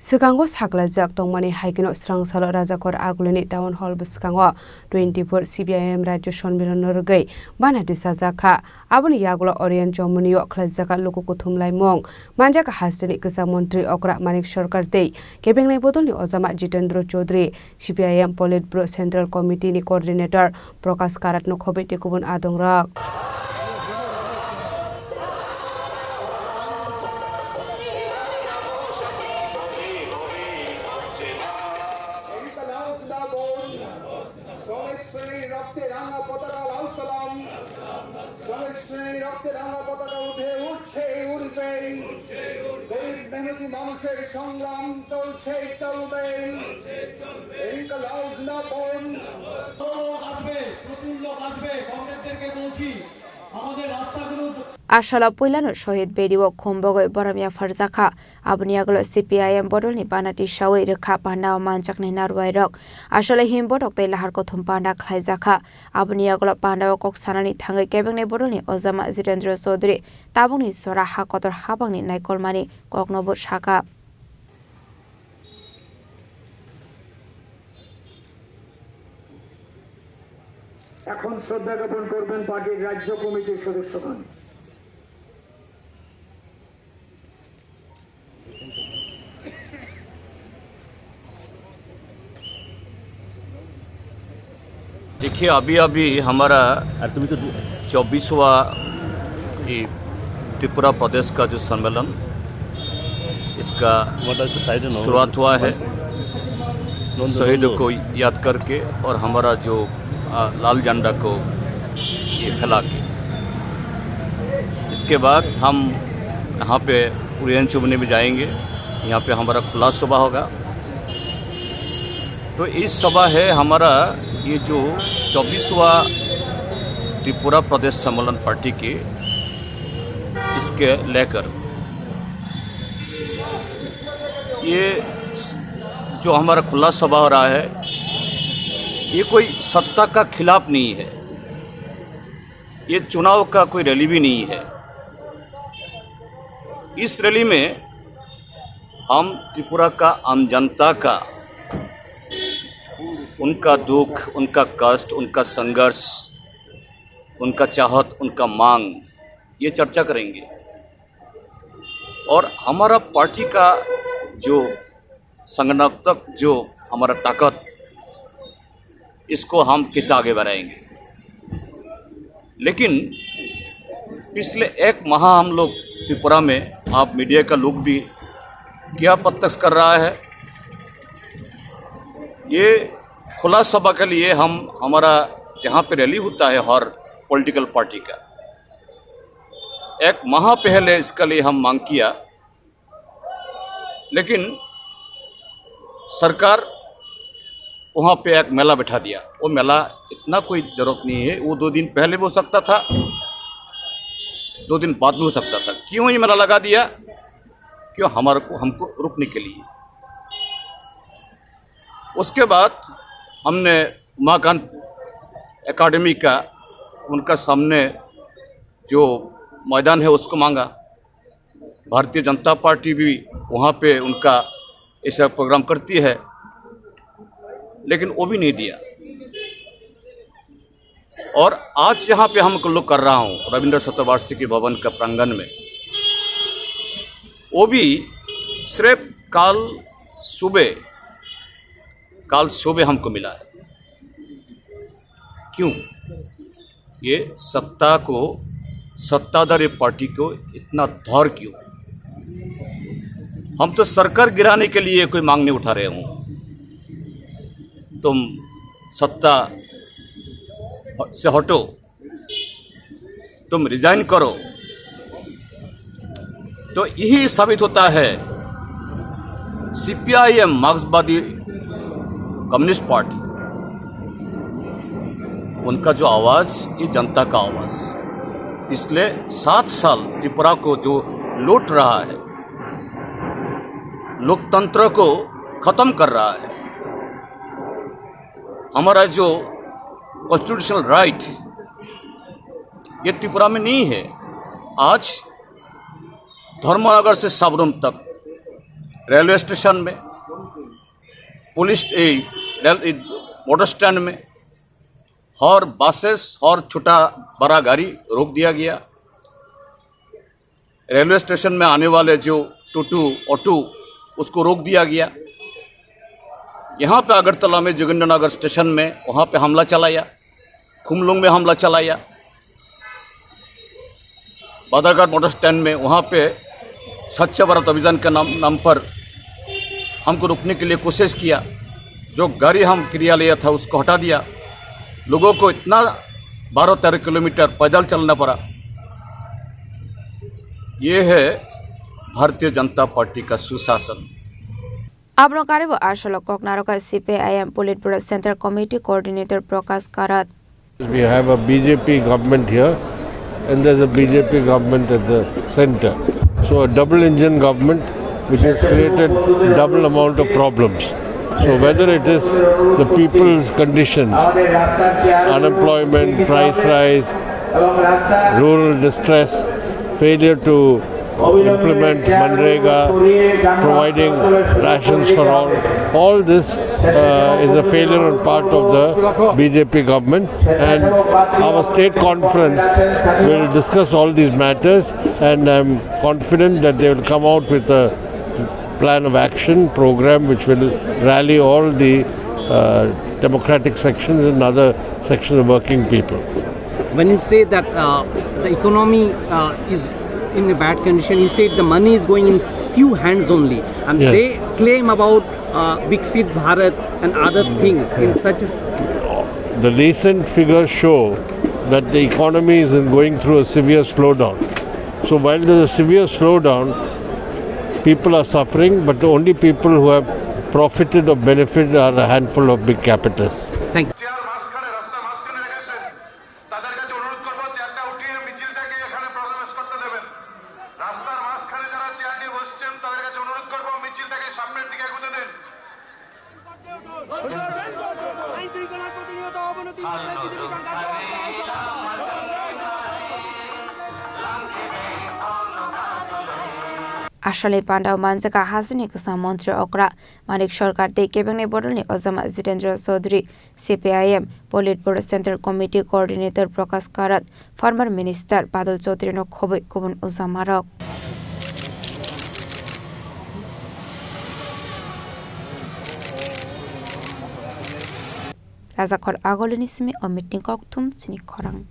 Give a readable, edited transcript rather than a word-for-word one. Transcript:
Srangsalo saklajak tongmani haikino Srangsalo Rajakhor Agulini Town Hall Bwskango 24 CPIM Rajya Sanmilon Rwgwi Bana Tisajakha aboni yagulo Orient Jomunio khlajaka lokuku thumlai mong manjaka hasteni kasa montri okra manik sarkar tei kebengnai bodolni ojama Jitendra Chaudhary CPIM Politburo Central Committee ni coordinator Prakash Karat no khobe tekubun adongrak মানুষের সংগ্রাম চলছে চলবে এই লাউজ না বোন আসবে প্রচুর লোক আসবে কংগ্রেসদেরকে বলছি আমাদের রাস্তাগুলো Ashala Puilano Shohid Bediwo Khombogo Boramia Farzakha Abuniaglo CPIM Bodolni Banati Shawi Rekha Panda Manchakni Narwai Rock Ashala Himbodok de Laharko Thumpanda Khlaizakha Abuniaglo Panda Kok Sanani Thangai Kebengne Bodolni Ozama Jitendra Chaudhary Tabuni Sora Hakotor Habangni Naikolmani Koknobo Shaka এখন শ্রদ্ধা জ্ঞাপন করবেন পার্টির রাজ্য কমিটির সদস্যগণ देखिए अभी हमारा 24वां त्रिपुरा प्रदेश का जो सम्मेलन इसका शुरुआत हुआ है शहीदों को याद करके और हमारा जो लाल झंडा को ये फैला के इसके बाद हम यहाँ पे ओरिएंट चुभने में जाएंगे। यहाँ पे हमारा खुला सभा होगा। तो इस सभा है हमारा ये जो 24वां त्रिपुरा प्रदेश सम्मेलन पार्टी के इसके लेकर ये जो हमारा खुला सभा हो रहा है ये कोई सत्ता का खिलाफ नहीं है, ये चुनाव का कोई रैली भी नहीं है। इस रैली में हम त्रिपुरा का आम जनता का उनका दुख, उनका कष्ट, उनका संघर्ष, उनका चाहत, उनका मांग ये चर्चा करेंगे और हमारा पार्टी का जो संगठनात्मक जो हमारा ताकत इसको हम कैसे आगे बढ़ाएंगे। लेकिन पिछले एक माह हम लोग त्रिपुरा में आप मीडिया का लोग भी क्या प्रत्यक्ष कर रहा है, ये खुला सभा के लिए हम हमारा जहाँ पे रैली होता है हर पॉलिटिकल पार्टी का एक माह पहले इसके लिए हम मांग किया, लेकिन सरकार वहाँ पे एक मेला बैठा दिया। वो मेला इतना कोई ज़रूरत नहीं है, वो 2 दिन पहले भी हो सकता था, 2 दिन बाद में हो सकता था। क्यों ये मेला लगा दिया? क्यों हमको रुकने के लिए। उसके बाद हमने उमाकांत एकेडमी का उनका सामने जो मैदान है उसको मांगा। भारतीय जनता पार्टी भी वहाँ पे उनका ऐसा प्रोग्राम करती है, लेकिन वो भी नहीं दिया। और आज यहाँ पे हम लोग कर रहा हूँ रविंद्र शतवार्षिकी भवन का प्रांगण में, वो भी सिर्फ काल सुबह हमको मिला है। क्यों? ये सत्ताधारी पार्टी को इतना धौर क्यों? हम तो सरकार गिराने के लिए कोई मांग नहीं उठा रहे हूँ। तुम सत्ता से हटो, तुम रिजाइन करो। तो यही साबित होता है CPIM मार्क्सवादी कम्युनिस्ट पार्टी, उनका जो आवाज़ ये जनता का आवाज़ पिछले 7 साल त्रिपुरा को जो लूट रहा है, लोकतंत्र को ख़त्म कर रहा है, हमारा जो कॉन्स्टिट्यूशनल राइट ये त्रिपुरा में नहीं है। आज धर्मनगर से साबरम तक रेलवे स्टेशन में, पुलिस मोटर स्टैंड में, और बसेस और छोटा बड़ा गाड़ी रोक दिया गया। रेलवे स्टेशन में आने वाले जो टोटो ऑटो उसको रोक दिया गया। यहाँ पे अगरतला में जोगिंद्रनगर स्टेशन में वहाँ पे हमला चलाया, खुमलुंग में हमला चलाया, बादरघाट मोटर स्टैंड में वहाँ पे स्वच्छ भारत अभियान के नाम पर हमको रोकने के लिए कोशिश किया। जो गाड़ी हम क्रियालय था उसको हटा दिया। लोगों को इतना 12-13 किलोमीटर पैदल चलना पड़ा। ये है भारतीय जनता पार्टी का सुशासन। Abno karibo ashalo koknaroka CPIM Politburo Center Committee Coordinator Prakash Karat. We have a BJP government here and there's a BJP government at the center. So a double engine government which has created double amount of problems. So whether it is the people's conditions, unemployment, price rise, rural distress, failure to implement Manrega, providing rations for all this is a failure on part of the BJP government, and our state conference will discuss all these matters, and I'm confident that they will come out with a plan of action program which will rally all the democratic sections and other sections of working people. When you say that the economy is in a bad condition, you said the money is going in few hands only, and Yes. they claim about Viksit Bharat and other things in such as. The recent figures show that the economy is going through a severe slowdown. So while there is a severe slowdown, people are suffering, but the only people who have profited or benefited are a handful of big capitalists. Thank you. Ashale Pandao Manjaka Hasini Kusa Montri Okra, Manik Shorkar Te Kebang Bodoni Ozama Zitendra Sodri, CPIM, Politburo Center Committee Coordinator Prakash Karat, former Minister Badal Chaudhary no Khobe Kubun Uzamarok. Rajakhor Agulini Simi Omitning Koktum Chini Khorang.